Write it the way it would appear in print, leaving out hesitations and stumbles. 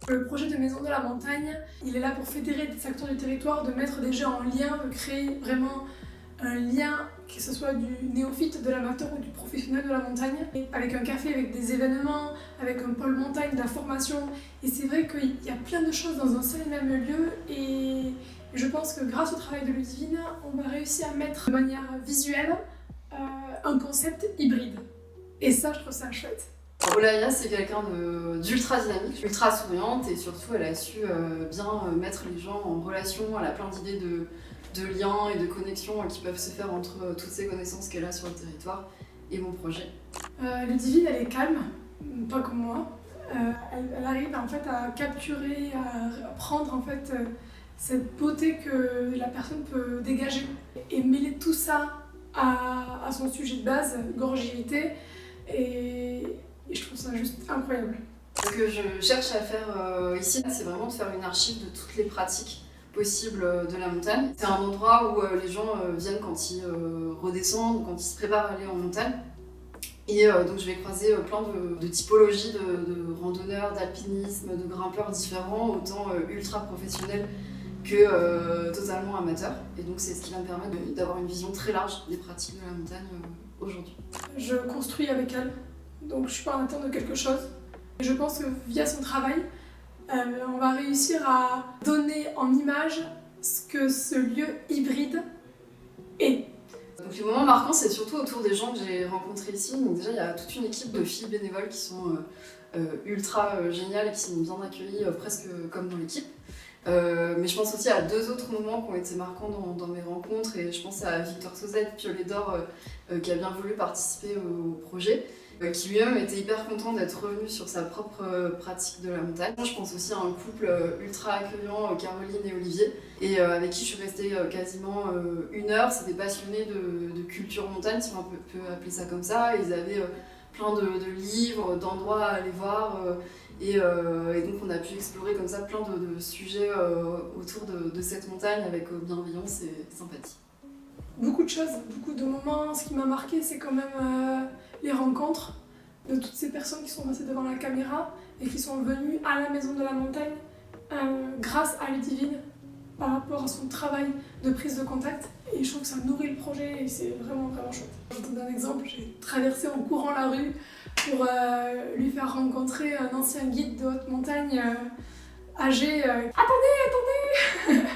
Le projet de Maison de la Montagne, il est là pour fédérer des acteurs du territoire, de mettre des gens en lien, de créer vraiment un lien, que ce soit du néophyte, de l'amateur ou du professionnel de la montagne, avec un café, avec des événements, avec un pôle montagne, de la formation. Et c'est vrai qu'il y a plein de choses dans un seul et même lieu, et je pense que grâce au travail de Ludivine, on va réussir à mettre de manière visuelle un concept hybride. Et ça, je trouve ça chouette. Olaya, c'est quelqu'un d'ultra dynamique, ultra souriante, et surtout elle a su bien mettre les gens en relation. Elle a plein d'idées de liens et de connexions qui peuvent se faire entre toutes ces connaissances qu'elle a sur le territoire et mon projet. Ludivine, elle est calme, pas comme moi. Elle arrive en fait à capturer, à prendre en fait cette beauté que la personne peut dégager et mêler tout ça à son sujet de base, gorgilité, et je trouve ça juste incroyable. Ce que je cherche à faire ici, c'est vraiment de faire une archive de toutes les pratiques possibles de la montagne. C'est un endroit où les gens viennent quand ils redescendent ou quand ils se préparent à aller en montagne. Et donc je vais croiser plein de typologies de randonneurs, d'alpinisme, de grimpeurs différents, autant ultra professionnels que totalement amateurs. Et donc c'est ce qui va me permettre d'avoir une vision très large des pratiques de la montagne aujourd'hui. Je construis avec elle, donc je suis pas en attente de quelque chose. Et je pense que via son travail, on va réussir à donner en image ce que ce lieu hybride est. Donc les moments marquants, c'est surtout autour des gens que j'ai rencontrés ici. Donc déjà, il y a toute une équipe de filles bénévoles qui sont ultra géniales et qui sont bien accueillies, presque comme dans l'équipe. Mais je pense aussi à deux autres moments qui ont été marquants dans mes rencontres, et je pense à Victor Sauzette, Piolet d'Or, qui a bien voulu participer au projet, qui lui-même était hyper content d'être revenu sur sa propre pratique de la montagne. Je pense aussi à un couple ultra accueillant, Caroline et Olivier, et avec qui je suis restée quasiment 1 heure. C'est des passionnés de culture montagne, si on peut appeler ça comme ça. Ils avaient plein de livres, d'endroits à aller voir, et donc on a pu explorer comme ça plein de sujets autour de cette montagne avec bienveillance et sympathie. Beaucoup de choses, beaucoup de moments. Ce qui m'a marqué, c'est quand même les rencontres de toutes ces personnes qui sont passées devant la caméra et qui sont venues à la Maison de la Montagne grâce à Ludivine par rapport à son travail de prise de contact. Et je trouve que ça nourrit le projet et c'est vraiment chouette. Je vous donne un exemple, j'ai traversé en courant la rue pour lui faire rencontrer un ancien guide de haute montagne âgé. Attendez